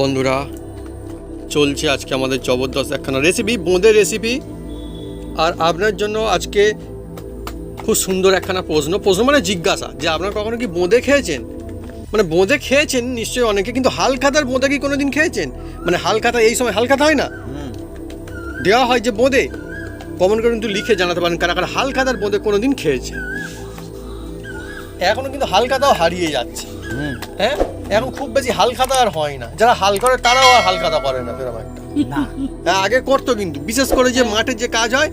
বন্ধুরা চলছে আজকে আমাদের জবরদস্ত একখানা রেসিপি, বোঁদের রেসিপি। আর আপনার জন্য আজকে খুব সুন্দর একখানা প্রশ্ন মানে জিজ্ঞাসা, যে আপনারা কখনো কি বোঁদে খেয়েছেন? মানে বোঁদে খেয়েছেন নিশ্চয়ই অনেকে, কিন্তু হালখাতার বোঁদে কি কোনো দিন খেয়েছেন? মানে হালখাতা, এই সময় হালখাতা হয় না, দেওয়া হয় যে বোঁদে, কমেন্ট করে কিন্তু লিখে জানাতে পারেন কারা কারা হালখাতার বোঁদে কোনো দিন খেয়েছেন। এখনও কিন্তু হালখাতাও হারিয়ে যাচ্ছে। হ্যাঁ, এখন খুব বেশি হালখাতা আর হয় না, যারা হাল করে তারাও আর হালখাতা করে না সেরকম একটা। হ্যাঁ, আগে করতো, কিন্তু বিশেষ করে যে মাঠে যে কাজ হয়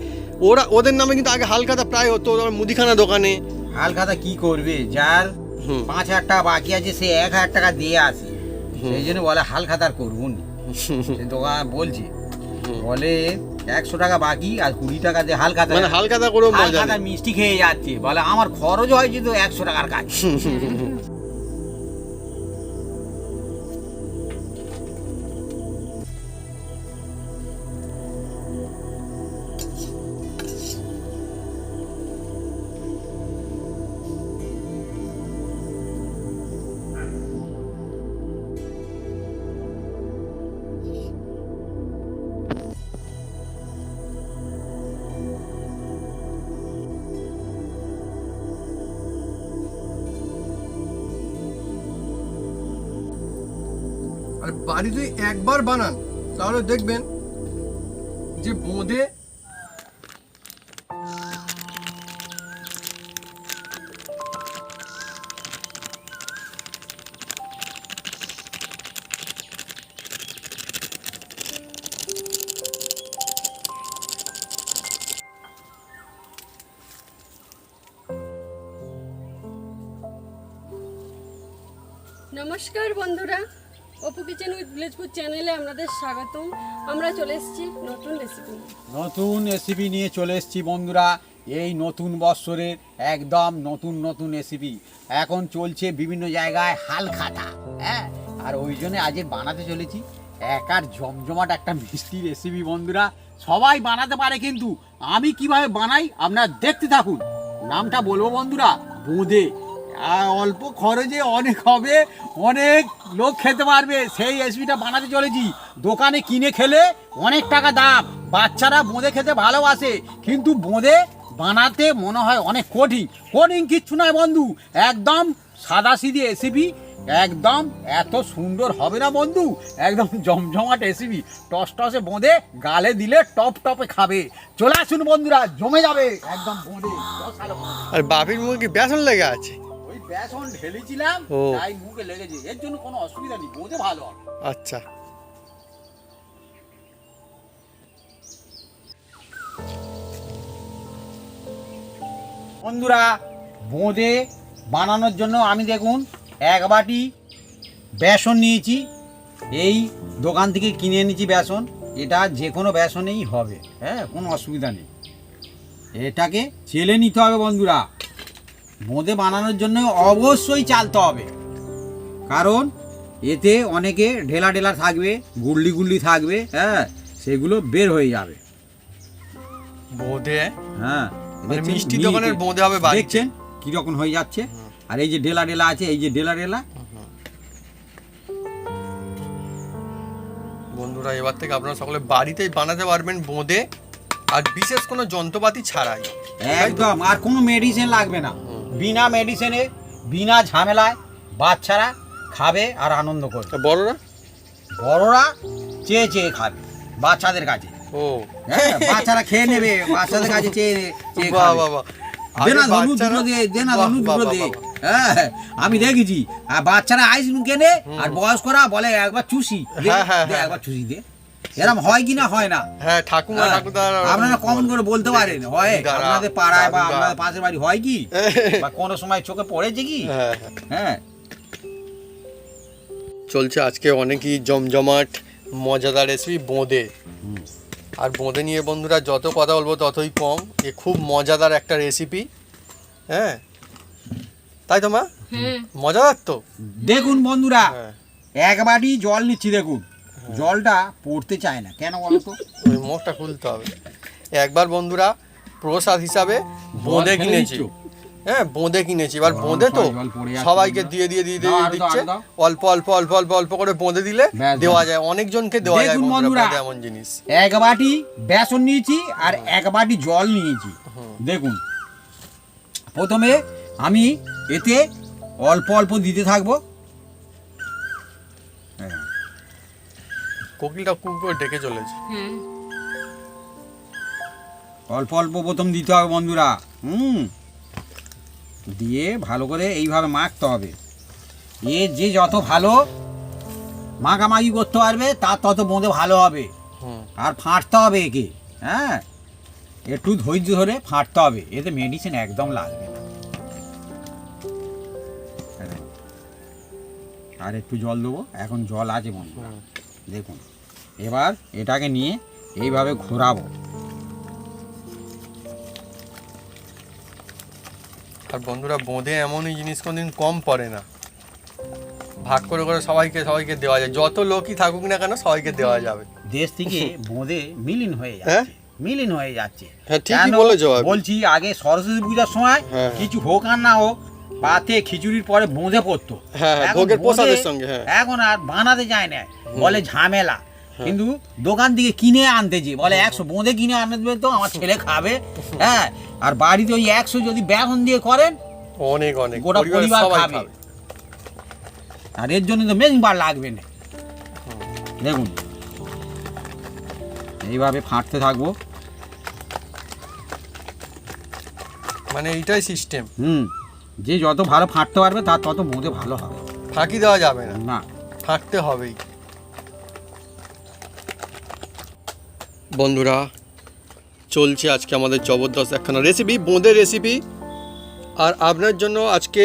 ওদের নামে কিন্তু আগে হালখাতা প্রায় হতো। মুদিখানা দোকানে হালখাতা কি করবে, যার 5,000 টাকা বাকি আছে সে 1,000 টাকা দিয়ে আসে, সেই জন্য বলে হালখাতার করবুন। দোকান বলছে, বলে 100 টাকা বাকি আর 20 টাকা দিয়ে হালখাতা, মানে হালখাতা করে হালখাতা মিষ্টি খেয়ে যাচ্ছে, বলে আমার খরচ হয়েছে তো 100 টাকার কাজ। আর বাড়িতে একবার বানান তাহলে দেখবেন যে বোঁদে নমস্কার বন্ধুরা, Apu kitchen with village food চ্যানেলে আপনাদের স্বাগতম। আমরা চলে এসেছি নতুন রেসিপি নিয়ে চলে এসেছি বন্ধুরা। এই নতুন বৎসরের একদম নতুন রেসিপি এখন চলছে বিভিন্ন জায়গায় হালখাতা। হ্যাঁ, আর ওই জন্য আজ বানাতে চলেছি একার জমজমাট একটা মিষ্টি রেসিপি। বন্ধুরা সবাই বানাতে পারে, কিন্তু আমি কিভাবে বানাই আপনারা দেখতে থাকুন। নামটা বলবো বন্ধুরা, বোঁদে। অল্প খরচে অনেক হবে, অনেক লোক খেতে পারবে, সেই রেসিপিটা বানাতে চলেছি। দোকানে কিনে খেলে অনেক টাকা দাম, বাচ্চারা বোঁদে খেতে ভালোবাসে, কিন্তু বোঁদে বানাতে মনে হয় অনেক কঠিন কিচ্ছু নয় বন্ধু, একদম সাদাসিধে রেসিপি, একদম এত সুন্দর হবে না বন্ধু, একদম জমজমাট রেসিপি। টসটসে বোঁদে গালে দিলে টপে খাবে। চলে আসুন বন্ধুরা, জমে যাবে একদম বোঁদে। আর বাপির মুখে কি বেসন লেগে আছে? বেসন ঢেলেছিলাম তাই মুখে লেগেছে, এর জন্য কোনো অসুবিধা নেই, বোঁদে ভালো হবে। আচ্ছা, বন্ধুরা বোঁদে বানানোর জন্য আমি দেখুন 1 বাটি বেসন নিয়েছি। এই দোকান থেকে কিনে এনেছি বেসন, এটা যে কোনো বেসনেই হবে, হ্যাঁ, কোনো অসুবিধা নেই। এটাকে চেলে নিতে হবে বন্ধুরা। বোঁদে বানানোর জন্য অবশ্যই চালতে হবে, কারণ এতে অনেকে ঢেলা থাকবে, গুল্লি থাকবে, হ্যাঁ, সেগুলো বের হয়ে যাবে। বোঁদে, হ্যাঁ, মিষ্টি দোকানের বোঁদে হবে, দেখছেন কিরকম হয়ে যাচ্ছে। আর এই যে ঢেলা আছে, এই যে ঢেলা বন্ধুরা এবার থেকে আপনারা সকলে বাড়িতেই বানাতে পারবেন বোঁদে, আর বিশেষ কোনো যন্ত্রপাতি ছাড়াই, একদম। আর কোনো মেডিসিন লাগবে না, বিনা মেডিসিনে বিনা ঝামেলায় বাচ্চারা খাবে আর আনন্দ করবে। বড়রা চেয়ে খাবে বাচ্চাদের কাছে। ও হ্যাঁ, বাচ্চারা খেয়ে নেবে, বাচ্চাদের কাছে চেয়ে হ্যাঁ, আমি দেখেছি বাচ্চারা আইসক্রিম কেনে আর বয়স্করা বলে একবার চুষি, একবার চুষি দে। এরকম হয় কি না হয় না? হ্যাঁ, ঠাকুমা আপনারা কমেন্ট করে বলতে পারেন, হয় আপনাদের পাড়ায় বা আপনাদের পাশের বাড়ি হয় কি, বা কোনো সময় চোখে পড়েছে কি? হ্যাঁ, চলছে আজকে অনেকই জমজমাট মজাদার রেসিপি বোঁদে। আর বোঁদে নিয়ে বন্ধুরা যত কথা বলবো ততই কম, এ খুব মজাদার একটা রেসিপি। হ্যাঁ, তাই তো মা? মজাদার তো। দেখুন বন্ধুরা 1 বাটি জল নিচ্ছি, দেখুন জলটা পড়তে চায় না কেন বলো তো? ওই মুখটা খুলতে হবে। একবার বন্ধুরা প্রসাদ হিসাবে বোঁদে কিনেছি, হ্যাঁ বোঁদে কিনেছি, এবার বোঁদে তো জল পড়ে যাচ্ছে সবাইকে বন্ধুরা। দিয়ে দিয়ে দিয়ে দাও, আরো দাও, দিচ্ছে, আরো দাও। অল্প অল্প অল্প অল্প অল্প করে বোঁদে দিলে ব্যাস, দেওয়া ব্যাস। যায়, অনেকজনকে দেওয়া যায় দেখুন বন্ধুরা, বন্ধুরা, বোঁদে এমন জিনিস। এক বাটি বেসন নিয়েছি আর এক বাটি জল নিয়েছি। দেখুন প্রথমে আমি এতে অল্প অল্প দিতে থাকবো। হ্যাঁ, কোকিলটা কুক করে ডেকে চলেছে। হ্যাঁ অল্প অল্প প্রথম দিতে হবে বন্ধুরা। দিয়ে ভালো করে এইভাবে মাখতে হবে। যে যত ভালো মাখামাখি করতে পারবে তার তত বোঁদে ভালো হবে। হুম, আর ফাটতে হবে একে, হ্যাঁ একটু ধৈর্য ধরে ফাটতে হবে, এতে মেডিসিন একদম লাগবে না। আর একটু জল দেবো, এখন জল আছে বন্ধুরা। দেখুন এবার এটাকে নিয়ে এইভাবে ঘোরাবো। আর বন্ধুরা বোঁদে এমনই জিনিস কোনদিন কম পড়ে না, ভাগ করে করে সবাইকে সবাইকে দেওয়া যায়, যত লোকই থাকুক না কেন সবাইকে দেওয়া যাবে। দেশ থেকে বোঁদে মিলিন হয়ে হ্যাঁ? যাচ্ছে, মিলিন হয়ে যাচ্ছে। হ্যাঁ, ঠিকই কেন? বলেছো আপনি। বলছি আগে সরস্বতী পূজার সময় হ্যাঁ। কিছু হোক আর না হোক পাতে খিচুড়ির পরে বোঁদে পড়তো। হ্যাঁ, এখন ভোগের বোঁদে প্রসাদের সঙ্গে, হ্যাঁ। এখন আর বানাতে যায় না, বলে ঝামেলা। কিন্তু দোকান থেকে কিনে আনতেছে, বলে 100 বোঁদে কিনে আনবে তো আমার ছেলে খাবে। হ্যাঁ, আর বাড়িতে ওই 100 যদি বেসন দিয়ে করেন অনেক অনেক গোটা পরিবারের পরিবার সবাই খাবে। খাবে। আর এর জন্য তো মেজবার লাগবে না। দেখুন এইভাবে ফাটতে থাকবো। মানে এইটাই সিস্টেম, যে যত ভালো ফাটতে পারবে তার তত বোঁদে ভালো হবে। ফাঁকি দেওয়া যাবে না, না, ফাঁকতে হবেই। বন্ধুরা চলছে আজকে আমাদের জবরদস্ত একখানা রেসিপি, বোঁদের রেসিপি। আর আপনার জন্য আজকে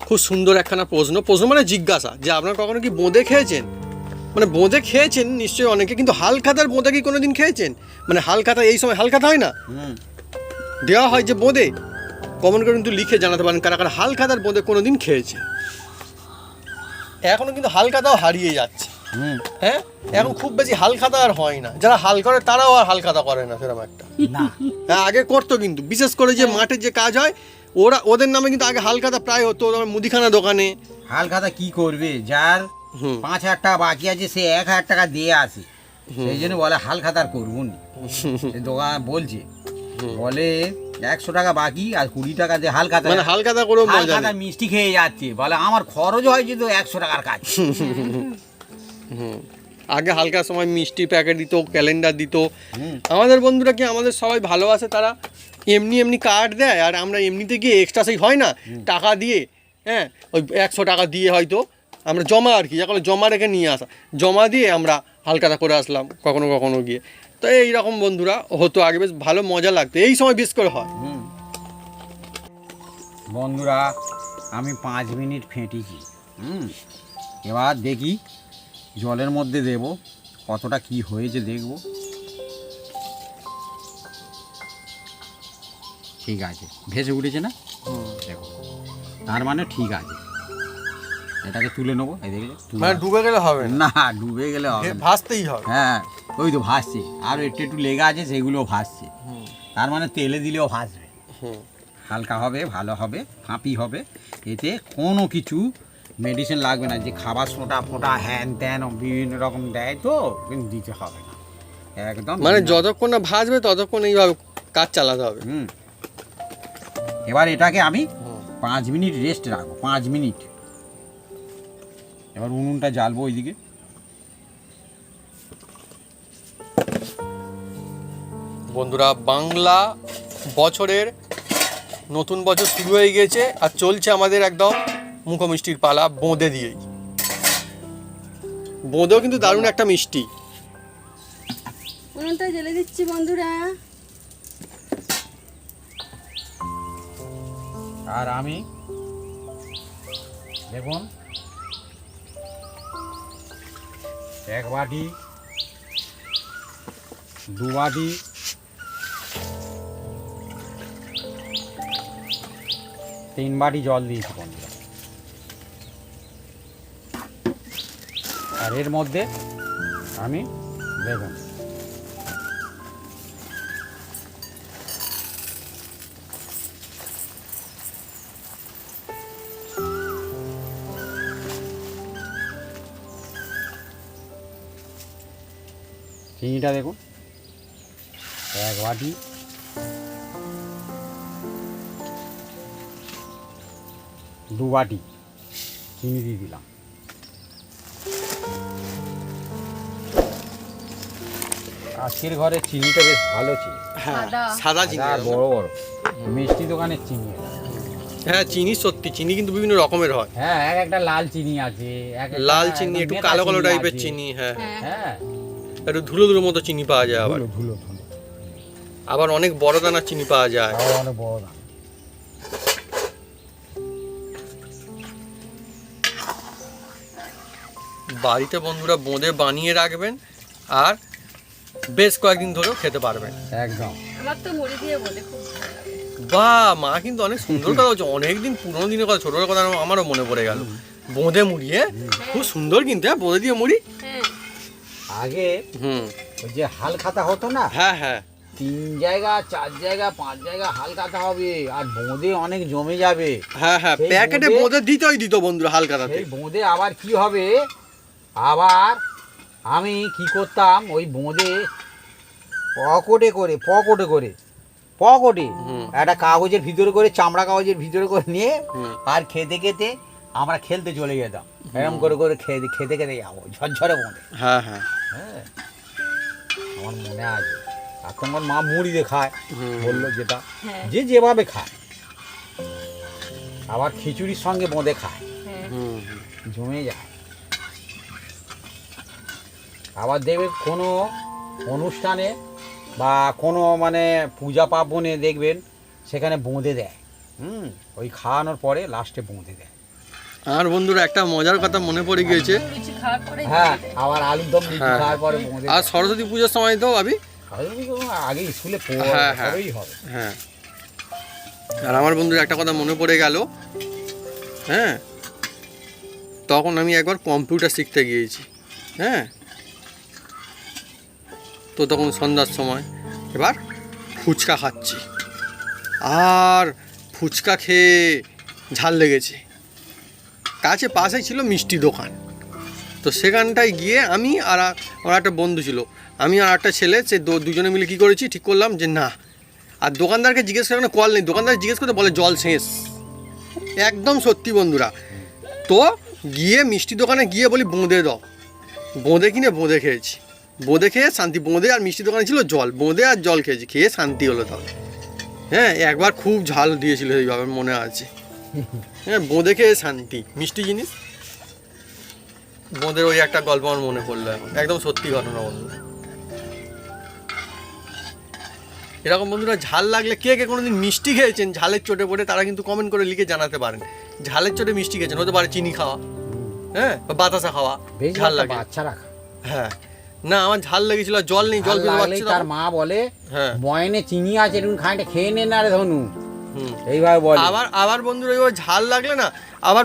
খুব সুন্দর একখানা প্রশ্ন মানে জিজ্ঞাসা, যে আপনারা কখনো কি বোঁদে খেয়েছেন? মানে বোঁদে খেয়েছেন নিশ্চয়ই অনেকে, কিন্তু হালখাতার বোঁদে কি কোনোদিন খেয়েছেন? মানে হালখাতা, এই সময় হালখাতা হয় না, দেওয়া হয় যে বোঁদে, কমন করে কিন্তু লিখে জানাতে পারেন কারা কারা হালখাতার বোঁদে কোনোদিন খেয়েছে। এখনও কিন্তু হালখাতাও হারিয়ে যাচ্ছে। হ্যাঁ, এখন খুব বেশি হালখাতা আর হয় না, যারা হাল করে তারাও আর হালখাতা করে না সেরকম একটা। না, হ্যাঁ, আগে করতো কিন্তু, বিশেষ করে যে মাঠের যে কাজ হয় ওদের নামে কিন্তু আগে হালখাতা প্রায় হতো, মুদিখানা দোকানে। হালখাতা কি করবে, যার হুম। 5,000 টাকা বাকি আছে সে 1,000 টাকা দিয়ে আসে, সেই জন্য বলে হালখাতার করবো নি। সে দোকান বলছে, বলে 100 টাকা বাকি আর 20 টাকা দিয়ে হালখাতা, মানে হালখাতা করেও মজা হালখাতা নেই। মিষ্টি খেয়ে যাচ্ছে, বলে আমার খরচ হয়েছে তো 100 টাকার কাজ। আগে হালকা সময় মিষ্টি প্যাকেট দিত, ক্যালেন্ডার দিত। আমাদের বন্ধুরা কি আমাদের সবাই ভালোবাসে, তারা এমনি এমনি কার্ড দেয়, আর আমরা এমনিতে গিয়ে এক্সট্রা সেই হয় না টাকা দিয়ে, হ্যাঁ ওই 100 টাকা দিয়ে হয়তো আমরা জমা, আর কি যখন জমা রেখে নিয়ে আসা, জমা দিয়ে আমরা হালখাতা করে আসলাম কখনো কখনো গিয়ে। তো এইরকম বন্ধুরা হতো আগে, বেশ ভালো মজা লাগতো, এই সময় বেশ করে হয়। বন্ধুরা আমি 5 মিনিট ফেটেছি। এবার দেখি জলের মধ্যে দেব, কতটা কি হয়েছে দেখব। ঠিক আছে, ভেসে উঠেছে না? দেখো, তার মানে ঠিক আছে। এটাকে তুলে নেবো, এই দেখে মানে ডুবে গেলে হবে না, না, ডুবে গেলে হবে না। ভাসতেই হবে। হ্যাঁ, ওই তো ভাসছে, আর একটু একটু লেগে আছে সেগুলো ভাসছে, তার মানে তেলে দিলেও ভাসবে। হালকা হবে, ভালো হবে, ফাঁপি হবে, এতে কোনো কিছু মেডিসিন লাগবে না। যে খাবার সোটা ফোটা হ্যান ত্যান বিভিন্ন রকম দেয় তো, কিন্তু দিতে হবে না একদম। মানে যতক্ষণ না ভাসবে ততক্ষণ এইভাবে কাজ চালাতে হবে। এবার এটাকে আমি 5 মিনিট রেস্ট রাখবো, 5 মিনিট। এবার উনুনটা জ্বালবো ওইদিকে। বন্ধুরা বাংলা বছরের নতুন বছর শুরু হয়ে গেছে, আর চলছে আমাদের একদম মুখমিষ্টির পালা বোঁদে দিয়েই। বোঁদেও কিন্তু দারুণ একটা মিষ্টি। উনুনটা জ্বেলে দিচ্ছি বন্ধুরা। আর আমি দেখুন 1 বাটি, 2 বাটি, 3 বাটি জল দিয়েছি বন্ধুরা। আর এর মধ্যে আমি দেখুন চিনিটা দেখুন, 1 বাটি, দু বাটি চিনি দিয়ে দিলাম। আজকের ঘরে চিনিটা বেশ ভালো চিনি, হ্যাঁ সাদা। সাদা চিনি আর বড় বড় মিষ্টি দোকানের চিনি। হ্যাঁ চিনি সত্যি, চিনি কিন্তু বিভিন্ন রকমের হয়। হ্যাঁ, একটা লাল চিনি আছে, একটা লাল চিনি, একটু মেটা কালো কালো চিনি টাইপের আছে। চিনি, হ্যাঁ হ্যাঁ হ্যাঁ, একটু ধুলো ধুলো মতো চিনি পাওয়া যায়, আবার ধুলো ধুলো ধুলো, আবার অনেক বড় দানার চিনি পাওয়া যায়। আবার অনেক বড় দাম। বাড়িতে বন্ধুরা বোঁদে বানিয়ে রাখবেন আর বেশ কয়েকদিন ধরেও খেতে পারবেন। একদম। আমার তো মুড়ি দিয়ে বলে খুব ভালো লাগে। বা মা কিন্তু অনেক সুন্দর কথা বলছে, অনেকদিন পুরোনো দিনের কথা, ছোটোর কথা আমারও মনে পড়ে গেল। বোঁদে মুড়ি, খুব সুন্দর কিন্তু, হ্যাঁ বোঁদে দিয়ে মুড়ি। হ্যাঁ আগে হুম, ওই যে হাল খাতা হতো না, হ্যাঁ হ্যাঁ 3 জায়গা 4 জায়গা 5 জায়গা হাল খাতা হবে, আর বোঁদে অনেক জমে যাবে। হ্যাঁ হ্যাঁ সেই প্যাকেটে বোঁদে- বোঁদে দিতই দিত বন্ধুরা হালকাতাতে। সেই বোঁদে আবার কি হবে, আবার আমি কি করতাম, ওই বোঁদে পকেটে হুম। একটা কাগজের ভিতরে করে, চামড়া কাগজের ভিতরে করে নিয়ে, হুম। আর খেতে খেতে আমরা খেলতে চলে যেতাম, এরকম করে করে খেতে খেতে যাবো ঝরঝরে বোঁদে। হ্যাঁ হ্যাঁ হ্যাঁ, আমার মনে আছে। এখন আমার মা মুড়ি দিয়ে খায়, হুম। বললো যেটা হ্যাঁ যে যেভাবে খায়, আবার খিচুড়ির সঙ্গে বোঁদে খায়, হ্যাঁ হুম, জমে যায়। আবার দেখবে কোনো অনুষ্ঠানে বা কোনো মানে পূজা পার্বণে দেখবেন সেখানে বোঁদে দেয়। ওই খাওয়ানোর পরে লাস্টে বোঁদে দেয়। আর বন্ধুরা একটা মজার কথা মনে পড়ে গিয়েছে। লুচি খাওয়ার পরে হ্যাঁ, আবার আলুর দম লুচি হ্যাঁ। খাওয়ার পরে বোঁদে আর দেয়। সরস্বতী পুজোর সময় তো আবি, আগে স্কুলে হ্যাঁ, হ্যাঁ। পড়েই হবে। হ্যাঁ আর আমার বন্ধুর একটা কথা মনে পড়ে গেল। হ্যাঁ তখন আমি একবার কম্পিউটার শিখতে গিয়েছি। হ্যাঁ তো তখন সন্ধ্যার সময় এবার ফুচকা খাচ্ছি, আর ফুচকা খেয়ে ঝাল লেগেছে। কাছে পাশেই ছিল মিষ্টি দোকান, তো সেখানটায় গিয়ে আমি আর আমার একটা বন্ধু ছিল, আমি আর একটা ছেলে, সে দুজনে মিলে কী করেছি, ঠিক করলাম যে না, আর দোকানদারকে জিজ্ঞেস করে কল নেই, দোকানদার জিজ্ঞেস করতে বলে জল শেষ। একদম সত্যি বন্ধুরা। তো গিয়ে মিষ্টি দোকানে গিয়ে বলি বোঁদে দাও, বোঁদে কিনে বোঁদে খেয়েছি, বোঁদে খেয়ে শান্তি। বোঁদে আর মিষ্টি দোকানে ছিল জল, বোঁদে আর জল খেয়েছি, খেয়ে শান্তি হলো তাহলে। হ্যাঁ একবার খুব ঝাল দিয়েছিল এইভাবে মনে আছে। হ্যাঁ বোঁদে খেয়ে শান্তি, মিষ্টি জিনিস। বোঁদের ওই একটা গল্প আমার মনে পড়লো এখন, একদম সত্যি ঘটনা বন্ধু। এরকম বন্ধুরা ঝাল লাগলে কে কে কোনোদিন মিষ্টি খেয়েছেন ঝালের চোটে পড়ে, তারা কিন্তু কমেন্ট করে লিখে জানাতে পারেন। ঝালের চোটে মিষ্টি খেয়েছেন, হতে পারে চিনি খাওয়া, হ্যাঁ বা বাতাসা খাওয়া, ঝাল লাগে। বাচ্চারা খায়। হ্যাঁ না আমার ঝাল লেগেছিল, জল নেই, জল ঝাল খেতে লাগলেই পারছি তার না। মা বলে, হ্যাঁ ময়নে চিনি আছে, একটু খাইটা খেয়ে নে না রে ধনু, হুম। এইভাবে বলে। আবার আবার বন্ধুরা ওই ঝাল লাগলে না, আবার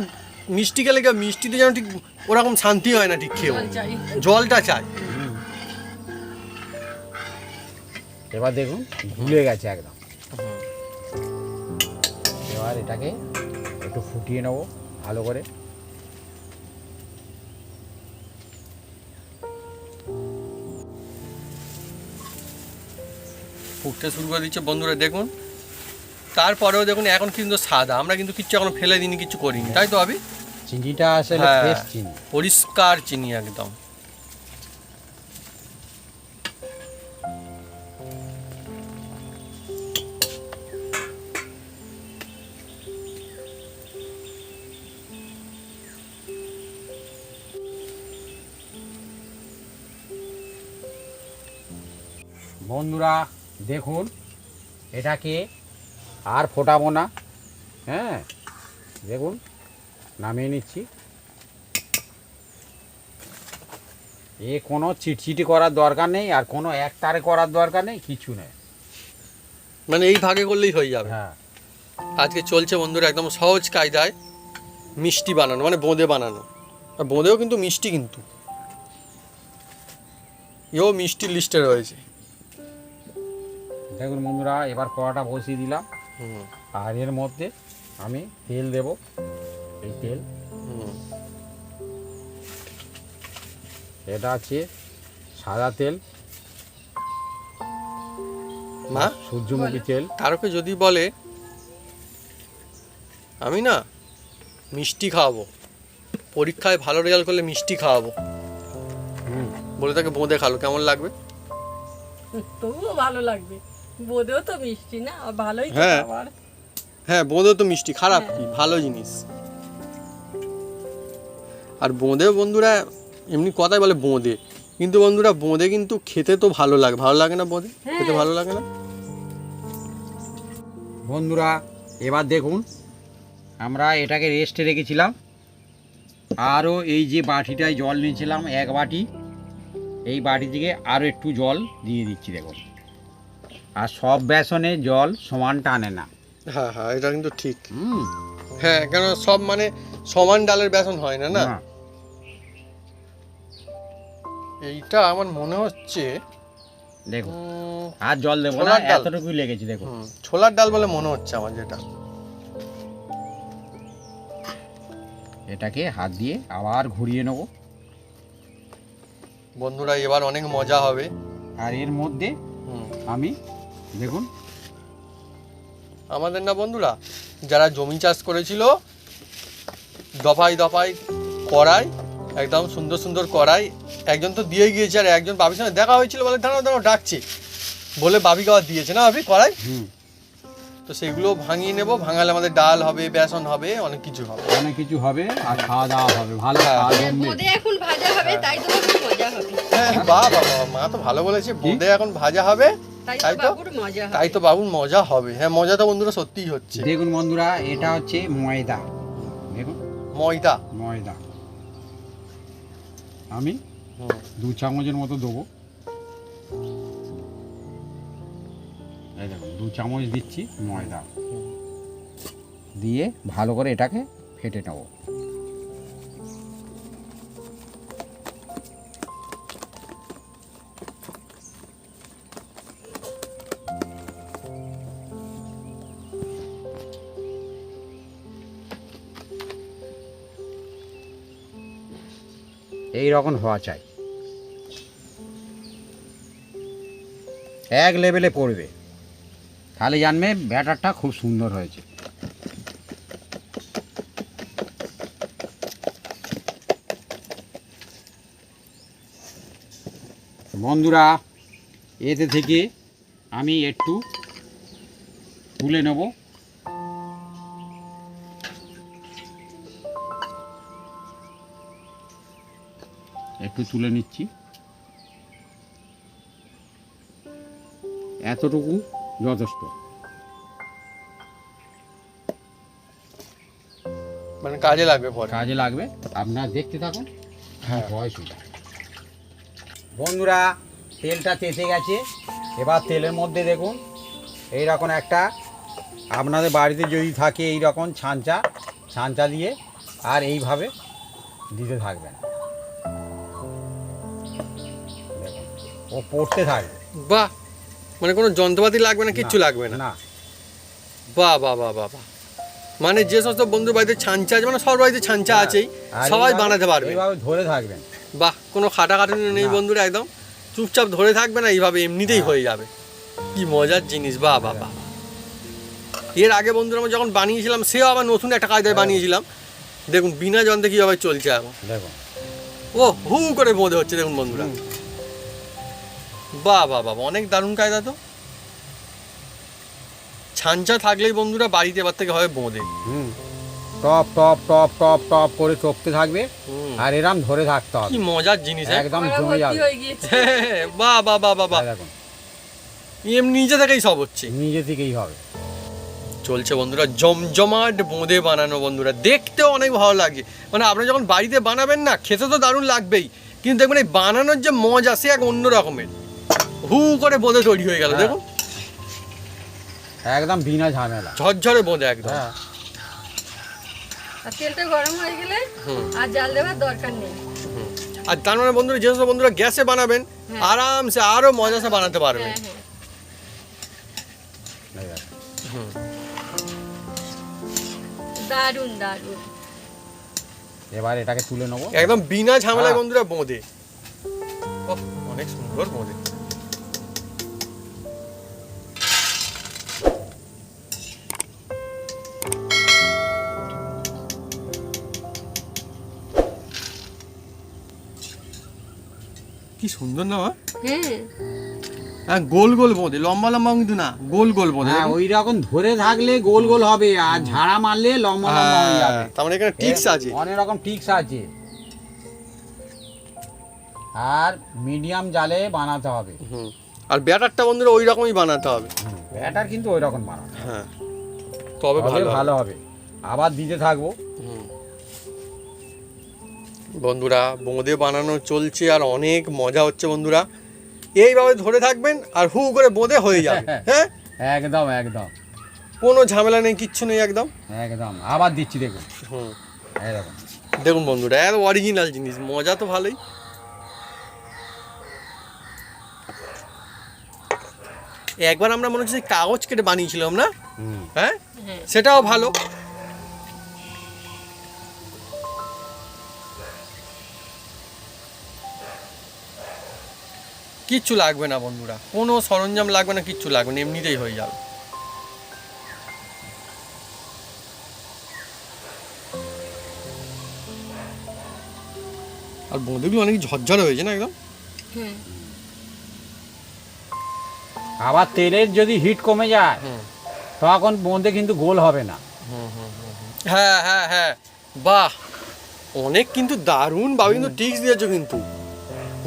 মিষ্টি খেলে গিয়ে মিষ্টিতে যেন ঠিক ওরকম শান্তি হয় না ঠিক খেয়েও, জল চাই। জলটা চাই। এবার দেখুন ভুলে গেছে একদম। এবার এটাকে একটু ফুটিয়ে নেবো ভালো করে। ফুটতে শুরু করে দিচ্ছে বন্ধুরা দেখুন। তারপরেও দেখুন এখন কিন্তু সাদা, আমরা কিন্তু কিচ্ছু এখনো ফেলে দিইনি, কিচ্ছু করিনি, তাই তো আবি? চিনিটা আসলে হ্যাঁ। ফ্রেশ চিনি। পরিষ্কার চিনি একদম। বন্ধুরা দেখুন, এটাকে আর ফোটাবো না। হ্যাঁ দেখুন, নামিয়ে নিচ্ছি। কোনো চিটচিটি করার দরকার নেই, আর কোনো এক তারে করার দরকার নেই, কিছু নেই। মানে এই ভাগে করলেই হয়ে যাবে। হ্যাঁ, আজকে চলছে বন্ধুরা একদম সহজ কায়দায় মিষ্টি বানানো, মানে বোঁদে বানানো। আর বোঁদেও কিন্তু মিষ্টি, কিন্তু এও মিষ্টির লিস্টে রয়েছে। দেখুন বন্ধুরা, এবার কড়াটা বসিয়ে দিলাম, হুম আর এর মধ্যে আমি তেল দেব। এই তেল, হুম এটা আছে সাদা তেল, মা সূর্যমুখী তেল। কারোকে যদি বলে আমি না মিষ্টি খাওয়াবো, পরীক্ষায় ভালো রেজাল্ট করলে মিষ্টি খাওয়াবো, বলে তাকে বোঁদে খালো, কেমন লাগবে? তবুও ভালো লাগবে, বোঁদেও তো মিষ্টি না, আর ভালোই তো হ্যাঁ। খাবার। হ্যাঁ, বোঁদে তো মিষ্টি, খারাপ কি, ভালো জিনিস। আর বোঁদেও বন্ধুরা এমনি কথাই বলে বোঁদে, কিন্তু বন্ধুরা বোঁদে কিন্তু খেতে তো ভালো লাগে, ভালো লাগে না বোঁদে? খেতে ভালো লাগে না? বন্ধুরা এবার দেখুন, আমরা এটাকে রেস্টে রেখেছিলাম, আরও এই যে বাটিটায় জল নিয়েছিলাম 1 বাটি, এই বাটি থেকে আরও একটু জল দিয়ে দিচ্ছি দেখুন। আর সব বেসনে জল সমান টানে না। হ্যাঁ হ্যাঁ, এটা কিন্তু ঠিক। হ্যাঁ, কেন সব মানে সমান ডালের বেসন হয় না, না? না। এইটা আমার মনে হচ্ছে দেখুন আর জল দেবো না, ছোলার ডাল। এতটুকুই লেগেছে দেখুন। ছোলার ডাল বলে মনে হচ্ছে আমার, যেটা। এটাকে হাত দিয়ে আবার ঘুরিয়ে নেব। বন্ধুরা এবার অনেক মজা হবে। আর এর মধ্যে হুম। আমি দেখুন, আমাদের না বন্ধুরা যারা জমি চাষ করেছিল, দফায় দফায় কড়াই, একদম সুন্দর সুন্দর কড়াই, একজন তো দিয়ে গিয়েছে, আর একজন বাবির সঙ্গে দেখা হয়েছিল, বলে দাঁড়াও দাঁড়াও ডাকছে, বলে বাবিকে আবার দিয়েছে না বাবি কড়াই। তো সেগুলো ভাঙিয়ে নেব, ভাঙালে আমাদের ডাল হবে, বেসন হবে, অনেক কিছু হবে। অনেক কিছু হবে আর খাওয়া দাওয়া হবে, ভালো খাওয়া জমবে। বোঁদে এখন ভাজা হবে, তাই তো খুব মজা হবে। হ্যাঁ, বাহ বাহ বাহ, মা তো ভালো বলেছে, বোঁদে এখন ভাজা হবে, তাই তাই তো তো? বাবুর মজা হবে। তাই তো বাবুর মজা হবে। হ্যাঁ, মজা তো বন্ধুরা সত্যিই হচ্ছে। দেখুন বন্ধুরা, এটা হচ্ছে ময়দা, দেখুন ময়দা। ময়দা আমি হুম। 2 চামচের মতো দেবো। এই দেখুন 2 চামচ দিচ্ছি ময়দা, দিয়ে ভালো করে এটাকে ফেটে নেব। এই রকম হওয়া চাই, এক লেভেলে পড়বে, তাহলে জানবে ব্যাটারটা খুব সুন্দর হয়েছে। বন্ধুরা এতে থেকে আমি একটু তুলে নেব। একটু তুলে নিচ্ছি, এতটুকু যথেষ্ট। মানে কাজে লাগবে পরে। কাজে লাগবে, আপনারা দেখতে থাকুন। হ্যাঁ। হয় শুধু বন্ধুরা তেলটা তেতে গেছে, এবার তেলের মধ্যে দেখুন এইরকম একটা, আপনাদের বাড়িতে যদি থাকে এই রকম ছাঁচা দিয়ে আর এইভাবে দিতে থাকবেন, দেখুন ও পড়তে থাকবে। বাহ, মানে কোনো যন্ত্রপাতি লাগবে না, কিচ্ছু লাগবে না। না, বাহ বাহ বাহ বাহ বাহ। মানে যে সমস্ত বন্ধুর বাড়িতে ছাঞ্চা আছে, মানে সবার বাড়িতে ছাঞ্চা আছেই, আর সবাই এইভাবে- বানাতে পারবে। এইভাবে ধরে থাকবেন। বাহ, কোনো খাটাখাটুনি নেই না। বন্ধুরা, একদম চুপচাপ ধরে থাকবে না, এইভাবে এমনিতেই হ্যাঁ। হয়ে যাবে। কি মজার জিনিস, বাহ বাহ বাহ। এর আগে বন্ধুরা আমরা যখন বানিয়েছিলাম, সেও আবার নতুন একটা কায়দায় বানিয়েছিলাম। দেখুন বিনা যন্ত্রে কীভাবে চলছে এখন। দেখুন ও হু করে বোঁদে হচ্ছে, দেখুন বন্ধুরা। বাহ বাহ বাহ, অনেক দারুণ কায়দা তো। ছাঞ্চা থাকলেই বন্ধুরা বাড়িতে এবার থেকে হবে বোঁদে। টপ টপ টপ টপ টপ করে টপতে থাকবে, হুম। আর এরম ধরে থাকতে হবে, কি মজার জিনিস, হ্যাঁ? একদম কড়া জমে ভর্তি যাবে। হয়ে গিয়েছে। বাহ বাহ বাহ বাহ বাহ। এই দেখুন এমনি নিজে থেকেই সব হচ্ছে। নিজে থেকেই হবে। চলছে বন্ধুরা জমজমাট বোঁদে বানানো বন্ধুরা, দেখতেও অনেক ভালো লাগে। মানে আপনি যখন বাড়িতে বানাবেন না, খেতে তো দারুণ লাগবেই, কিন্তু দেখবেন এই বানানোর যে মজা, সে এক অন্য রকমের। হু করে বোঁদে তৈরি হয়ে গেল, হ্যাঁ। দেখুন একদম বিনা ঝামেলা। ঝরঝরে বোঁদে একদম। হ্যাঁ, আর তেলটা গরম হয়ে গেলে হুম। আর জাল দেওয়ার দরকার নেই। আর তার মানে বন্ধুরা যে সব বন্ধুরা গ্যাসে বানাবেন, হ্যাঁ। আরামসে আরো মজাসে বানাতে পারবেন। হ্যাঁ হ্যাঁ, এই দেখুন। হুম। দারুণ দারুণ। এবার এটাকে তুলে নেবো। একদম বিনা ঝামেলায় হ্যাঁ। বন্ধুরা বোঁদে। ওহ, অনেক সুন্দর বোঁদে। কি সুন্দর না মা? হ্যাঁ হ্যাঁ, গোল গোল বোঁদে, লম্বা লম্বা কিন্তু না, গোল গোল বোঁদে। হ্যাঁ, ওই রকম ধরে থাকলে গোল গোল হবে, আর ঝাড়া মারলে লম্বা লম্বা হয়ে যাবে। তার মানে এখানে টিক্স আছে। অনেক রকম টিক্স আছে। আর মিডিয়াম জালে বানাতে হবে। হুম, আর ব্যাটারটা বন্ধুরা ওই রকমই বানাতে হবে। ব্যাটার কিন্তু ওই রকম বানাতে হবে। হ্যাঁ, তবে তবে ভালো ভালো হবে। আবার দিতে থাকবো। হুম। বন্ধুরা বোঁদে বানানো চলছে আর অনেক মজা হচ্ছে বন্ধুরা। এইভাবে ধরে থাকবেন আর হু করে বোঁদে হয়ে যাবে। হ্যাঁ, একদম একদম কোনো ঝামেলা নেই, কিচ্ছু নেই একদম। একদম। আবার দিচ্ছি দেখুন। হুম, এরকম। দেখুন বন্ধুরা, এর অরিজিনাল জিনিস, মজা তো ভালোই। একবার আমরা মনে হচ্ছে কাগজ কেটে বানিয়েছিলাম না? হ্যাঁ, হ্যাঁ সেটাও ভালো। কিচ্ছু লাগবে না বন্ধুরা, কোনো সরঞ্জাম লাগবে না, কিচ্ছু লাগবে না, এমনিতেই হয়ে যাবে। আর বোঁদেগুলো অনেক ঝরঝরে হয়েছে না একদম। হ্যাঁ আবার তেলের যদি হিট কমে যায় হুম। তখন বোঁদে কিন্তু গোল হবে না। হ্যাঁ হ্যাঁ হ্যাঁ, বাহ, অনেক কিন্তু দারুণ ভাবে কিন্তু টিক্স দিয়েছো কিন্তু।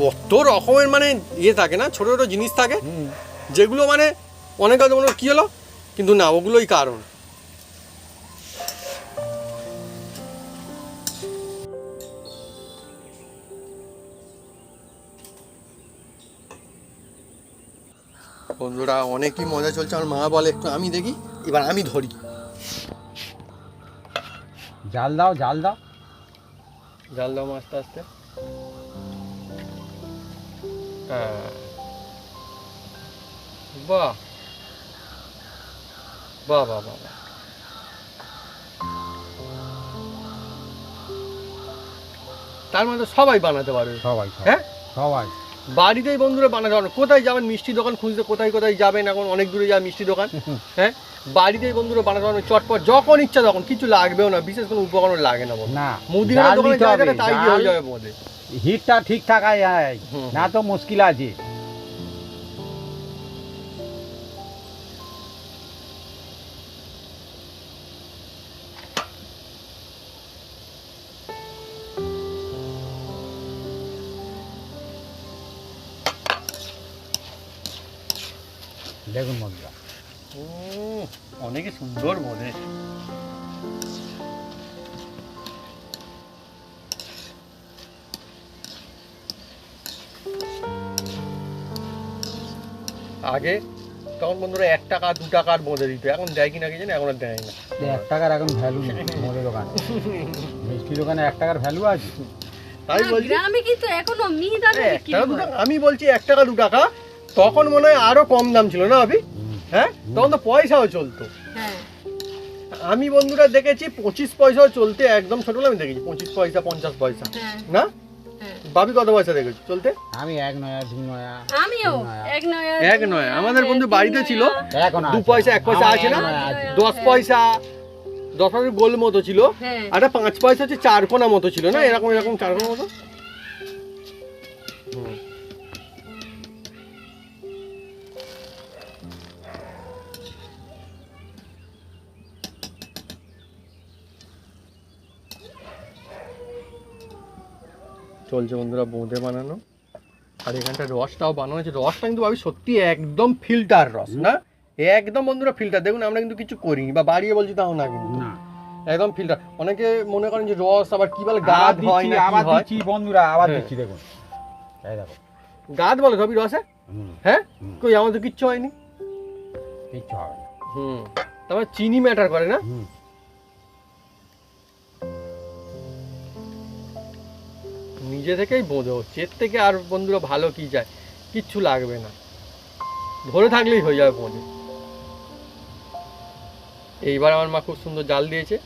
কত রকমের মানে ইয়ে থাকে না, ছোটো ছোটো জিনিস থাকে যেগুলো মানে অনেক হয়তো মনে হয় কী হলো, কিন্তু না, ওগুলোই কারণ। বন্ধুরা অনেকই মজা চলছে। আমার মা বলে একটু আমি দেখি, এবার আমি ধরি। জাল দাও, জাল দাও। জাল দাও আস্তে আস্তে। হ্যাঁ, বাহ বাহ বাহ বাহ বাহ। তার মানে তো সবাই বানাতে পারবে। সবাই হ্যাঁ, সবাই। বাড়িতেই বন্ধুরা বানাতে পারবে। কোথায় যাবেন মিষ্টি দোকান খুঁজতে, কোথায় কোথায় যাবেন, এখন অনেক দূরে যাবে মিষ্টি দোকান। হ্যাঁ, বাড়িতেই বন্ধুরা বানাতে পারবে চটপট, যখন ইচ্ছা তখন, কিছু লাগবেও না, বিশেষ কোনো উপকরণ লাগে না বন্ধু। না, মুদিখানা জাল দোকানে দিতে যা হবে, যাবে তাই দিয়ে হয়ে জাল। যাবে বোঁদে। হিটটা ঠিক থাকাই যায়, হুম। না তো মুশকিল আছে। দেখুন বন্ধুরা, অনেকে সুন্দর বোঁদে। আগে তখন বন্ধুরা 1 টাকা 2 টাকার বোঁদে দিত, এখন দেয় কিনা কি জানি, এখন আর দেয় না। 1 টাকার এখন ভ্যালু নেই মুদি দোকানে। মিষ্টি দোকানে 1 টাকার ভ্যালু আছে। তাই না, বলছি, গ্রামে কিন্তু এখনো মিহিদানা বিক্রি 1 টাকা 2 হয়। টাকা, আমি বলছি 1 টাকা 2 টাকা, তখন মনে হয় আরো কম দাম ছিল না আবি? হ্যাঁ, তখন তো পয়সাও চলতো। হ্যাঁ আমি বন্ধুরা দেখেছি 25 পয়সাও চলতে, একদম ছোটবেলা আমি দেখেছি 25 পয়সা 50 পয়সা। হ্যাঁ না হ্যাঁ। বাবি কত পয়সা দেখেছি চলতে? আমি 1 নয়া 2 নয়া। আমিও এক নয়া এক নয়, আমাদের বন্ধু বাড়িতে ছিল এখন 2 পয়সা 1 পয়সা আছে না, 10 পয়সা 10 পয়সা গোল মতো ছিল, হ্যাঁ আর 5 পয়সা হচ্ছে 4 কোনা মতো ছিল না, এরকম এরকম 4 কোনা মতো। হুম। চলছে বন্ধুরা বোঁদে বানানো, আর এখানটা রসটাও বানানো হচ্ছে। রসটা কিন্তু ভাবি সত্যি একদম ফিল্টার রস না, একদম বন্ধুরা ফিল্টার। দেখুন আমরা কিন্তু কিছু করিনি বা বাড়িয়ে বলছি তাও না, কিন্তু না, একদম ফিল্টার। অনেকে মনে করেন যে রস আবার কি বলে আবার গাদ হয় দিচ্ছি, না, আবার কি হয়? দিচ্ছি বন্ধুরা, আবার হ্যাঁ। দিচ্ছি দেখুন। এই দেখো। গাদ বলে সবই রসে। হুম, হ্যাঁ, হুম। কই আমার তো কিচ্ছু হয়নি। কিচ্ছু হবে না। হুম, তারপর চিনি ম্যাটার করে না। হুম। নিজে থেকেই বোঁদে হচ্ছে, এর থেকে আর বন্ধুরা ভালো কি যায়, কিচ্ছু লাগবে না, ধরে থাকলেই হয়ে যাবে বোঁদে। এইবার আমার মা খুব সুন্দর জাল দিয়েছে,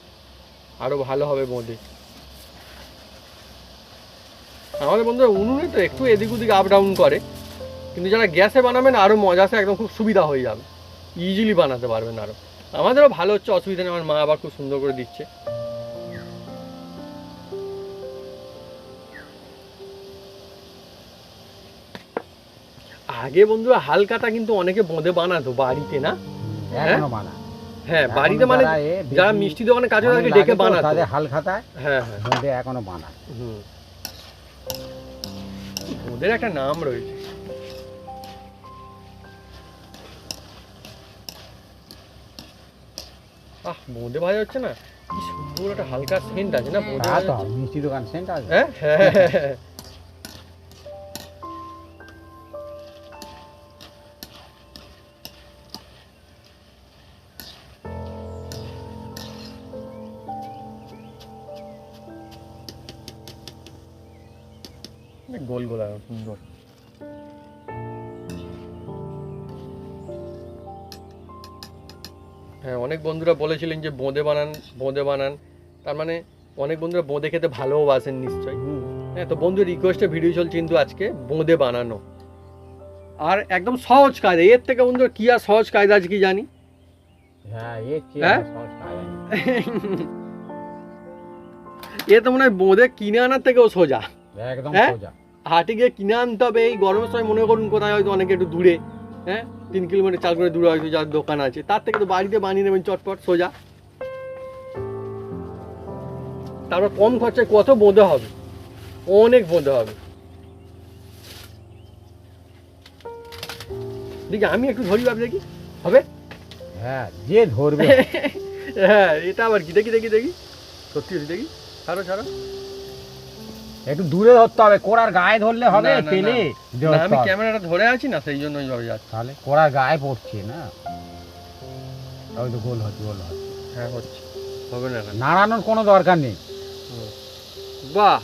আরো ভালো হবে বোঁদে। আমাদের বন্ধুরা উনুনে তো একটু এদিক ওদিক আপ ডাউন করে, কিন্তু যারা গ্যাসে বানাবেন আরো মজা আছে, একদম খুব সুবিধা হয়ে যাবে, ইজিলি বানাতে পারবেন আরো। আমাদেরও ভালো হচ্ছে, অসুবিধা নেই, আমার মা আবার খুব সুন্দর করে দিচ্ছে। আগে বন্ধুরা হালকাটা কিন্তু অনেকে বোঁদে বানাতো বাড়িতে, না? এখনো বানা। হ্যাঁ, এখন বাড়িতে মানে যারা বেশি মিষ্টি দোকানে কাজে অনেক লাগে লাগে ডেকে তো, বানাতো। তাদের হালখাতায় হ্যাঁ হ্যাঁ। বোঁদে এখনো বানায়। ওদের একটা নাম রয়েছে। বোঁদে ভাজা হচ্ছে না, কি সুন্দর একটা হালকা সেন্ট আছে না বোঁদে তা ভাজা তো হচ্ছে। মিষ্টি দোকান সেন্ট আছে। হ্যাঁ হ্যাঁ হ্যাঁ। গোল গোল সুন্দর। হ্যাঁ, অনেক বন্ধুরা বলেছিলেন যে বোঁদে বানান, তার মানে অনেক বন্ধুরা বোঁদে খেতে ভালোবাসেন নিশ্চয়ই। হ্যাঁ, তো বন্ধুর রিকোয়েস্টে ভিডিও চলছে কিন্তু আজকে বোঁদে বানানো, আর একদম সহজ কায়দা। এর থেকে বন্ধুরা কি আর সহজ কায়দা আছে কি জানি। হ্যাঁ হ্যাঁ? এ তো মনে হয় বোঁদে কিনে আনার থেকেও সোজা। একদম হ্যাঁ? সোজা। হাটে গিয়ে কিনে আনতে হবে এই গরমের সময়, মনে করুন কোথায় হয়তো অনেকে একটু দূরে, হ্যাঁ 3 কিলোমিটার 4 কিলোমিটার দূরে হয়তো যার দোকান আছে, তার থেকে তো বাড়িতে বানিয়ে নেবেন চটপট সোজা। তারপর কম খরচায় কত বোঁদে হবে, অনেক বোঁদে হবে। দেখি আমি একটু ধরি ভাব, দেখি হবে। হ্যাঁ, যে ধরবে। হ্যাঁ, এটা আবার কি, দেখি দেখি দেখি, সত্যি দেখি, ছাড়ো ছাড়ো। একটু দূরে ধরতে হবে, কোড়ার গায়ে ধরলে হবে, না, না, পেলে না, আমি ক্যামেরাটা ধরে আছি না, সেই জন্যই যাবে যাচ্ছে। তাহলে কোড়ার গায়ে পড়ছে না, ওই তো গোল হচ্ছে। হ্যাঁ হচ্ছে, হবে না কেন? নাড়ানোর কোনো দরকার নেই। বাহ,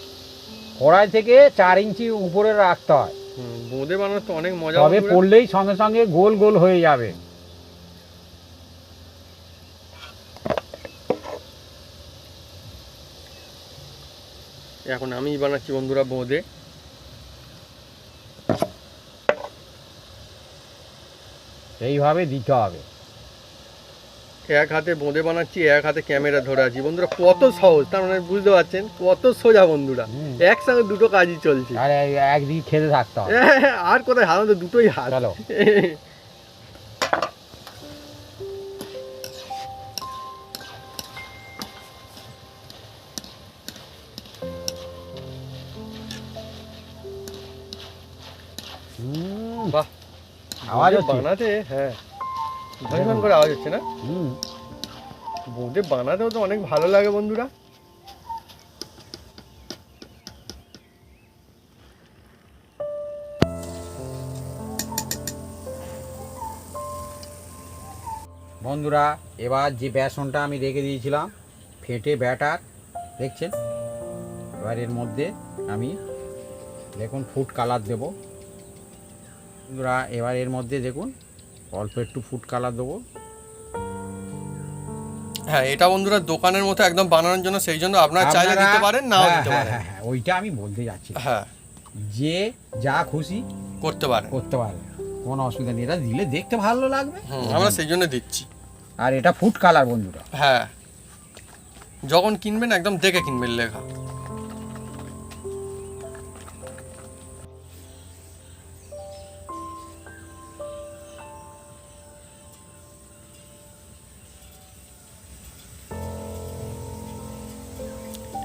কড়াই থেকে 4 ইঞ্চি উপরে রাখতে হয়, বোঁদে বানানো তো অনেক মজা। তবে বন্ধুরা। পড়লেই সঙ্গে সঙ্গে গোল গোল হয়ে যাবে। এখন আমি বানাচ্ছি বন্ধুরা বোঁদে। এইভাবে দিতে হবে। এক হাতে বোঁদে বানাচ্ছি, এক হাতে ক্যামেরা ধরে আছি বন্ধুরা। কত সহজ, তার মানে বুঝতে পারছেন কত সোজা বন্ধুরা। একসঙ্গে দুটো কাজই চলছে। আর একদিকে খেতে থাকতে হবে। আর কোথায় হাত, আমাদের দুটোই হাত। চলো। বাহ, আওয়াজ বোঁদে হচ্ছে। বানাতে, হ্যাঁ ঝনঝন করে আওয়াজ হচ্ছে না। হুম। বোঁদে বানাতেও তো অনেক ভালো লাগে বন্ধুরা। বন্ধুরা, এবার যে বেসনটা আমি রেখে দিয়েছিলাম ফেটে ব্যাটার, দেখছেন, এবার এর মধ্যে আমি দেখুন ফুড কালার দেব। বন্ধুরা, এবার এর মধ্যে দেখুন অল্প একটু ফুড কালার দেবো। হ্যাঁ, এটা বন্ধুরা দোকানের মতো একদম বানানোর জন্য, সেই জন্য আপনারা চাইলে দিতে পারেন, নাও দিতে পারেন। হ্যাঁ, ওইটা আমি বলতে যাচ্ছি। হ্যাঁ, যে যা খুশি করতে পারেন। করতে পারে, কোনো অসুবিধা নেই। এটা দিলে দেখতে ভালো লাগবে, আমরা সেই জন্য দিচ্ছি। আর এটা ফুড কালার বন্ধুরা। হ্যাঁ, যখন কিনবেন একদম দেখে কিনবেন লেখা।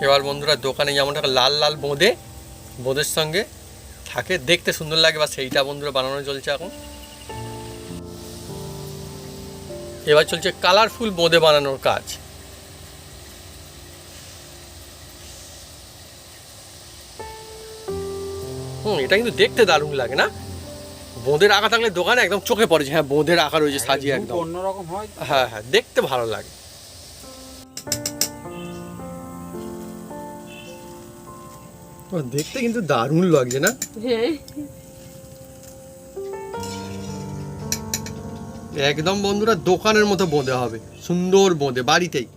এবার বন্ধুরা দোকানে যেমন একটা লাল লাল বোঁদের সঙ্গে থাকে, দেখতে সুন্দর লাগে, বা সেইটা বন্ধুরা বানানো চলছে এখন। এবার চলছে কালারফুল বোঁদে বানানোর কাজ। এটা কিন্তু দেখতে দারুণ লাগে না? বোঁদের আঁকা থাকলে দোকানে একদম চোখে পড়ে যে হ্যাঁ বোঁদের আঁকা রয়েছে সাজিয়ে একদম। অন্যরকম হয়। হ্যাঁ হ্যাঁ, দেখতে ভালো লাগে। দেখতে কিন্তু দারুণ লাগছে না? হ্যাঁ, একদম বন্ধুরা দোকানের মতো বোঁদে হবে, সুন্দর বোঁদে বাড়িতেই।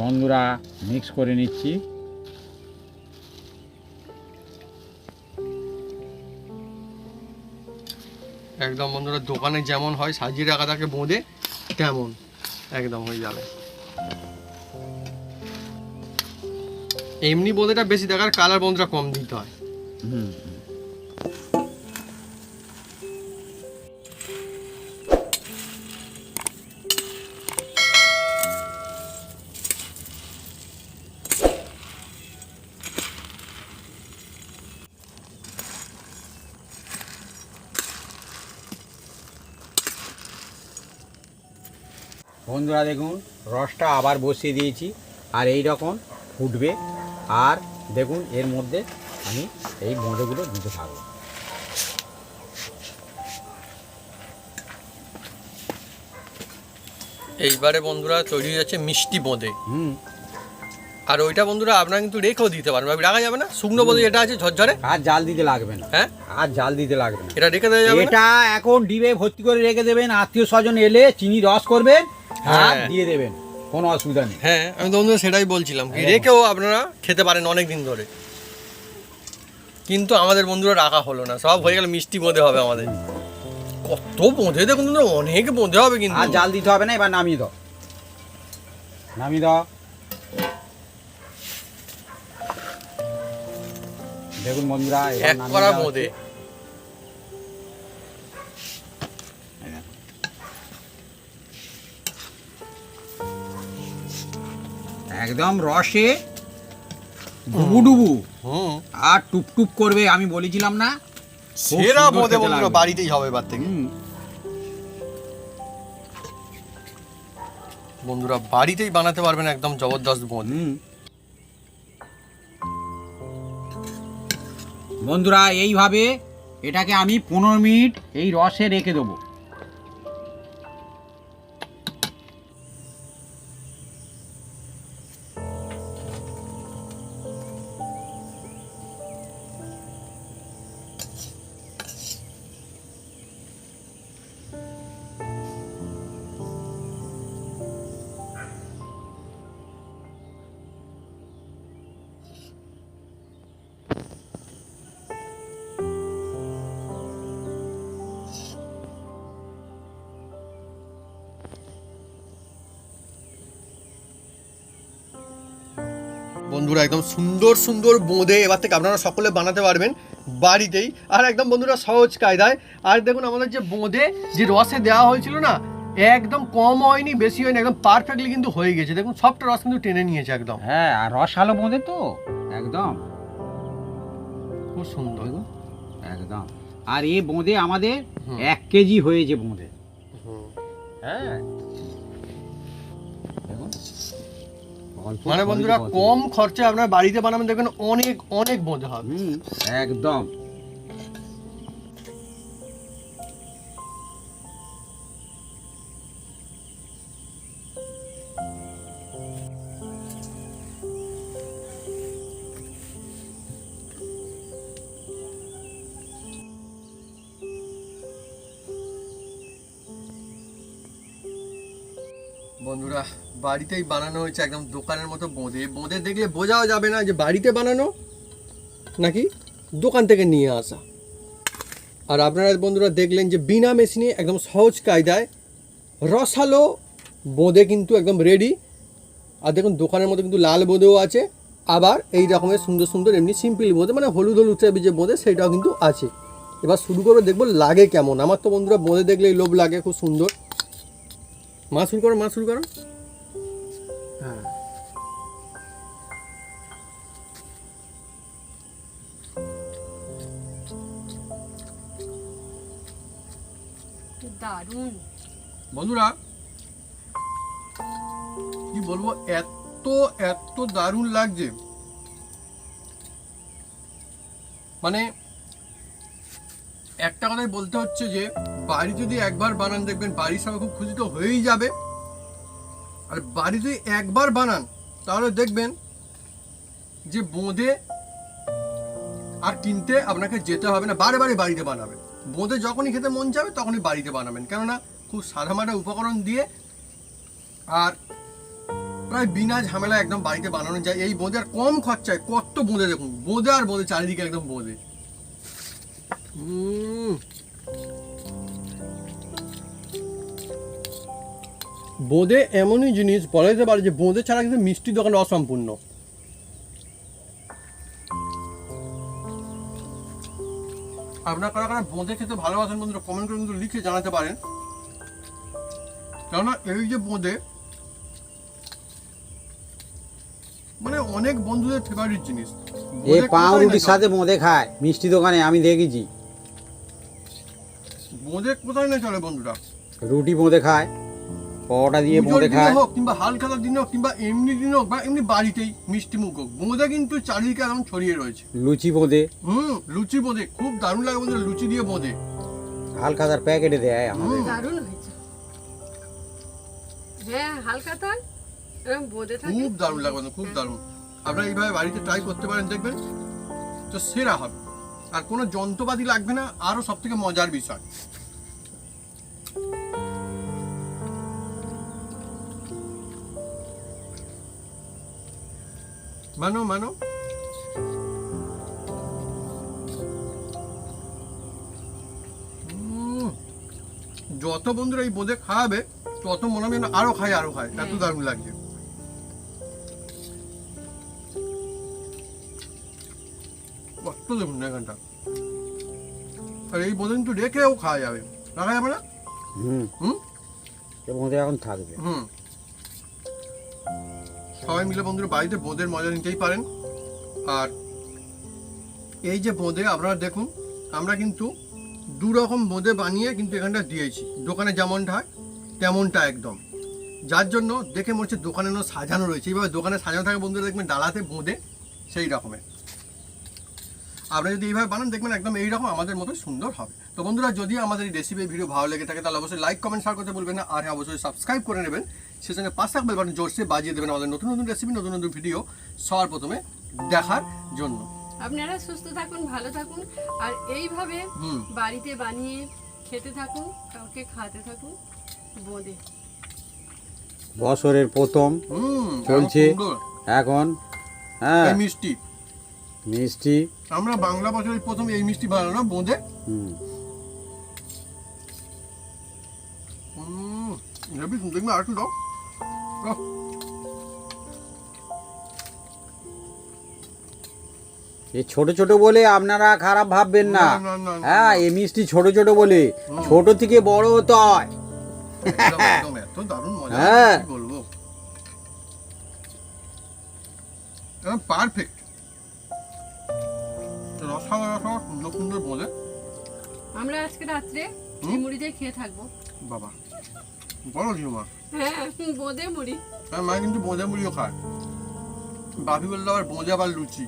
বন্ধুরা মিক্স করে নিচ্ছি। একদম বন্ধুরা দোকানে যেমন হয় সাজিয়ে রাখা থাকে বোঁদে তেমন একদম হয়ে যাবে। এমনি বোঁদেটা বেশি দেখার কালার বন্ধুরা কম দিতে হয়। বন্ধুরা দেখুন রসটা আবার বসিয়ে দিয়েছি, আর এই রকম ফুটবে। আর দেখুন এর মধ্যে আমি এই বোঁদেগুলো দিতে থাকবো। এইবারে বন্ধুরা তৈরি হয়ে যাচ্ছে মিষ্টি বোঁদে। হুম, আর ওইটা বন্ধুরা আপনারা কিন্তু রেখেও দিতে পারবেন, রাখা যাবে না। শুকনো বোঁদে যেটা আছে ঝরঝরে, আর জাল দিতে লাগবে না। হ্যাঁ আর জাল দিতে লাগবে না, এটা রেখে দেওয়া যাবে না? এটা এখন ডিবে ভর্তি করে রেখে দেবেন। আত্মীয় স্বজন এলে চিনি রস করবেন আর হ্যাঁ। দিয়ে দেবেন, কোনো অসুবিধা নেই। হ্যাঁ আমি তো বন্ধুরা সেটাই বলছিলাম, কি রেখেও আপনারা খেতে পারেন অনেক দিন ধরে। কিন্তু আমাদের বন্ধুরা রাখা হলো না, সব হয়ে গেল মিষ্টি বোঁদে হবে আমাদের। কত বোঁদে দেখুন বন্ধুরা, অনেক বোঁদে হবে কিন্তু। আর জাল দিতে হবে না, এবার নামিয়ে দাও, নামিয়ে দাও। দেখুন বন্ধুরা এবার এক নামিয়ে করা দেওয়া বোঁদে। হচ্ছে। একদম রসে ডুবু ডুবু হুম, আর টুপ টুপ করবে, আমি বলেছিলাম না? খুব সেরা সুন্দর বোঁদে খেতে বন্ধুরা লাগবে। বাড়িতেই হবে এবার থেকে। হুম, বন্ধুরা বাড়িতেই বানাতে পারবেন একদম জবরদস্ত বোঁদে। হুম। বন্ধুরা এইভাবে এটাকে আমি 15 মিনিট এই রসে রেখে দেবো। বন্ধুরা একদম সুন্দর সুন্দর বোঁদে এবার থেকে আপনারা সকলে বানাতে পারবেন বাড়িতেই, আর একদম বন্ধুরা সহজ কায়দায়। আর দেখুন আমাদের যে বোঁদে যে রসে দেওয়া হয়েছিল না, একদম কম হয়নি বেশি হয়নি, একদম পারফেক্টলি কিন্তু হয়ে গেছে। দেখুন সবটা রস কিন্তু টেনে নিয়েছে একদম, হ্যাঁ, আর রস আলো বোঁদে তো একদম খুব সুন্দর। দেখুন, একদম। আর এই বোঁদে আমাদের হুম। 1 কেজি হয়েছে বোঁদে। হুম। হ্যাঁ, দেখুন অল্প মানে বন্ধুরা হয়েছে কম খরচে আপনার বাড়িতে বানাবেন, দেখবেন অনেক অনেক বোঁদে হবে। হুম, একদম। বন্ধুরা বাড়িতেই বানানো হয়েছে একদম দোকানের মতো বোঁদে। বোঁদে দেখলে বোঝাও যাবে না যে বাড়িতে বানানো নাকি দোকান থেকে নিয়ে আসা। আর আপনারা বন্ধুরা দেখলেন যে বিনা মেশিনে একদম সহজ কায়দায় রসালো বোঁদে কিন্তু একদম রেডি। আর দেখুন দোকানের মতো কিন্তু লাল বোঁদেও আছে, আবার এই রকমের সুন্দর সুন্দর এমনি সিম্পল বোঁদে, মানে হলুদ হলুদ টাইপের যে বোঁদে সেটাও কিন্তু আছে। এবার শুরু করে দেখবো লাগে কেমন। আমার তো বন্ধুরা বোঁদে দেখলেই লোভ লাগে, খুব সুন্দর। মা শুরু করো, মা শুরু করো। হ্যাঁ, দারুণ। বন্ধুরা কি বলবো, এত এত দারুণ লাগছে, মানে একটা কথাই বলতে হচ্ছে যে বাড়ি যদি একবার বানান দেখবেন বাড়ির সবাই খুব খুশি তো হয়েই যাবে। আর বাড়ি যদি একবার বানান তাহলে দেখবেন যে বোঁদে আর কিনতে আপনাকে যেতে হবে না, বারে বারে বাড়িতে বানাবেন। বোঁদে যখনই খেতে মন যাবে তখনই বাড়িতে বানাবেন, কেননা খুব সাদামাটা উপকরণ দিয়ে আর প্রায় বিনা ঝামেলা একদম বাড়িতে বানানো যায় এই বোঁদে। আর কম খরচায় কত বোঁদে, দেখুন বোঁদে আর বোঁদে চারিদিকে একদম বোঁদে। বোঁদে এমনই জিনিস বলা যেতে পারে যে বোঁদে ছাড়া কিন্তু মিষ্টি দোকান অসম্পূর্ণ। আপনার কারা কারা বোঁদে খেতে ভালোবাসেন বন্ধুরা কমেন্ট করে কিন্তু লিখে জানাতে পারেন। কেননা এই যে বোঁদে মানে অনেক বন্ধুদের ফেভারিট জিনিস। এই বোঁদে পাউরুটির কোথায় না সাথে বোঁদে খায় মিষ্টি দোকানে, আমি দেখেছি। বোঁদে কোথায় না চলে বন্ধুরা, রুটি বোঁদে খায়, পরোটা দিয়ে পুজোর বোঁদে দিনে খায়। হোক কিংবা হালখাতার দিনে হোক কিংবা এমনি দিনে হোক বা এমনি বাড়িতেই মিষ্টি মুখ হোক, বোঁদে কিন্তু চারিদিকে একদম ছড়িয়ে রয়েছে। লুচি বোঁদে, লুচি বোঁদে খুব দারুণ লাগে বন্ধুরা, লুচি দিয়ে বোঁদে। হালখাতার প্যাকেটে দেয় আমাদের। দারুণ হয়েছে। হ্যাঁ হালকা থাক এরকম বোঁদে থাকে, খুব দারুণ লাগে বন্ধু, খুব দারুণ। আপনারা এইভাবে বাড়িতে ট্রাই করতে পারেন, দেখবেন তো সেরা হবে। আর কোনো যন্ত্রপাতি লাগবে না, আরো সব থেকে মজার বিষয় মানো মানো যত বন্ধুরা এই বোঁদে খাওয়াবে তত মনে হবে না আরো খায় আরো খায়, এত দারুণ লাগছে। কত দেখুন না এখানটা, আর এই বোঁদে কিন্তু রেখেও খাওয়া যাবে, রাখা যাবে না। হুম হুম এই বোঁদে এখন থাকবে। হুম সবাই মিলে বন্ধুরা বাড়িতে বোঁদের মজা নিতেই পারেন। আর এই যে বোঁদে আপনারা দেখুন, আমরা কিন্তু দু রকম বোঁদে বানিয়ে কিন্তু এখানটা দিয়েছি, দোকানে যেমনটা হয় তেমনটা একদম, যার জন্য দেখে মনে হচ্ছে দোকানে সাজানো রয়েছে। এইভাবে দোকানে সাজানো থাকে বন্ধুরা, দেখবেন ডালাতে বোঁদে সেই রকমের। আপনারা যদি এইভাবে বানান দেখবেন একদম এইরকম আমাদের মতো সুন্দর হবে। তো বন্ধুরা যদি আমাদের এই রেসিপি ভিডিও ভালো লেগে থাকে তাহলে অবশ্যই লাইক কমেন্ট শেয়ার করতে বলবেন না, আর হ্যাঁ অবশ্যই সাবস্ক্রাইব করে নেবেন। সেই সঙ্গে পাশে বেল বাটন জোরসে বাজিয়ে দেবেন আমাদের নতুন নতুন রেসিপি, নতুন নতুন ভিডিও সবার প্রথমে দেখার জন্য। আপনারা সুস্থ থাকুন, ভালো থাকুন, আর এইভাবে বাড়িতে বানিয়ে খেতে থাকুন, কাউকে খাওয়াতে থাকুন বোঁদে। বছরের প্রথম চলছে সুন্দর। এখন। হ্যাঁ এই মিষ্টি মিষ্টি। আমরা বাংলা বছরের প্রথম এই মিষ্টি বানানো বোঁদে। হুম হেবি সুন্দর, দেখবেন আর একটু দাও। এই ছোট ছোট বলে আপনারা খারাপ ভাববেন না। না, না, না, না, হ্যাঁ এই মিষ্টি ছোট ছোট বলে, ছোট থেকে বড় হতে হয়। একদম এত দারুণ মজা, হ্যাঁ। কি বলবো, একদম পারফেক্ট। রসা সুন্দর সুন্দর বোঁদে। আমরা আজকে রাত্রে এই মুড়ি দিয়ে খেয়ে থাকবো। বাবা বড় ঝিমা, হ্যাঁ বোঁদে মুড়ি। মা কিন্তু বোঁদে মুড়িও খায়। বাপি বললো আবার বোঁদে আবার লুচি,